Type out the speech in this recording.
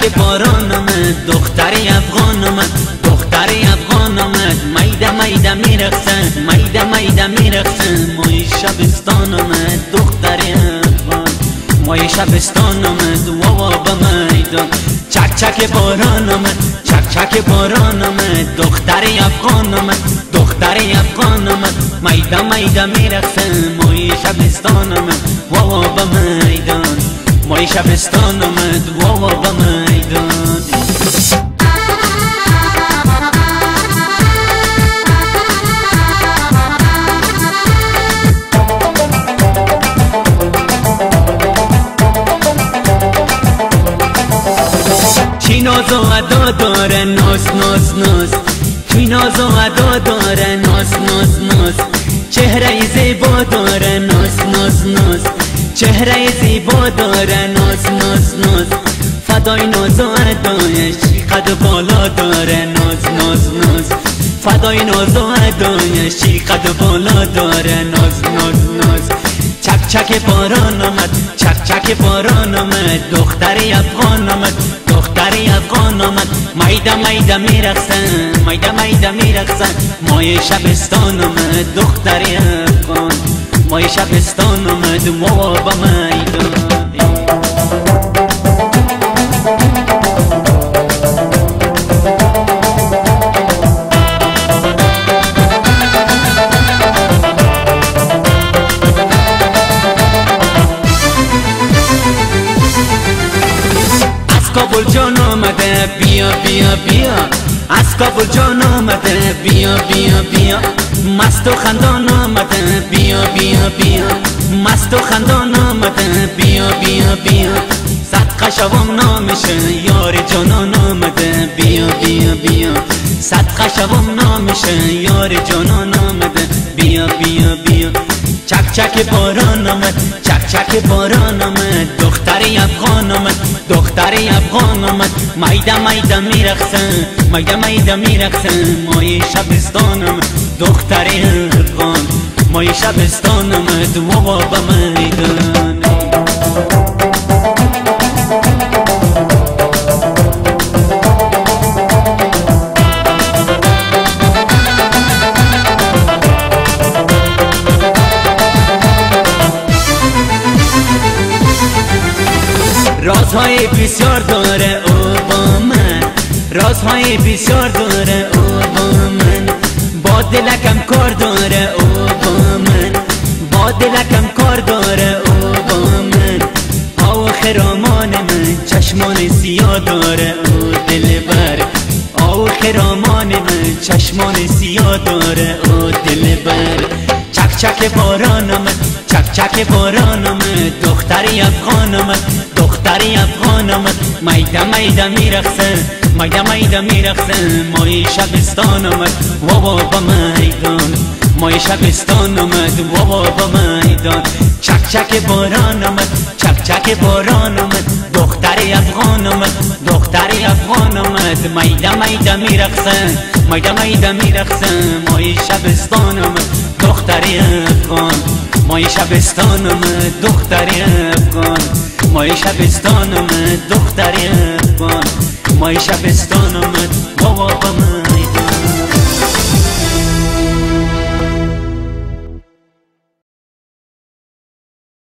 چک باران آمد دختری افغان آمد دختری افغان آمد میده میده میرقصن میده میده میرقصن مای شبستان آمد دختری افغان مای شبستان آمد و به میدان چک چک باران آمد چک چک باران آمد دختری افغان آمد دختری افغان آمد میده میده میرقصن مای شبستان آمد و به میدان مای شبستان آمد و به میدان چی ناز و ادا داره ناز ناز ناز چی ناز و ادا داره ناز ناز ناز چهره زیبا داره ناز ناز ناز چهره زیبا داره ناز ناز ناز فدای ناز و ادایش قد بالا داره ناز ناز ناز فدای ناز و ادایش قد بالا داره ناز ناز ناز چک چک باران آمد چک چک باران آمد دختری افغان آمد دختری افغان آمد میده میده میرقصن میده میده میرقصن مای شبستان آمد دختری افغان مای شبستان آمد و به میدان کابل جان آمده بیا بیا بیا از کابل جان آمده بیا بیا بیا مست و خندان آمده بیا بیا بیا مست و خندان آمده بیا بیا بیا صدقه شوم نامشه یار جانان آمده بیا بیا بیا صدقه شوم نامشه یار جانان آمده بیا بیا بیا چک چک باران آمد چک چک باران آمد دختری افغان آمد دختری افغان آمد میده میده میرقصن میده میده میرقصن مای شبستان آمد دختری افغان مای شبستان آمد و به میدان رازهای بسیار داره او با من رازهای بسیار داره او با من با دلکم کار داره او با من با دلکم کار داره او با من آخرامان من چشمان سیاه داره او دلبر آخرامان من چشمان سیاه داره او دلبر چک چک باران آمد چک چک باران آمد دختری افغان آمد دختری افغان آمد میده میده میرقصن میده میده میرقصن مای شبستان آمد و به میدان مای شبستان آمد و به میدان چک چک باران آمد چک چک باران آمد دختری افغان آمد دختری افغان آمد میده میده میرقصن میده میده میرقصن مای شبستان آمد دختری افغان مای شبستان آمد دختری افغان مای شبستان آمد دختری افغان مای شبستان آمد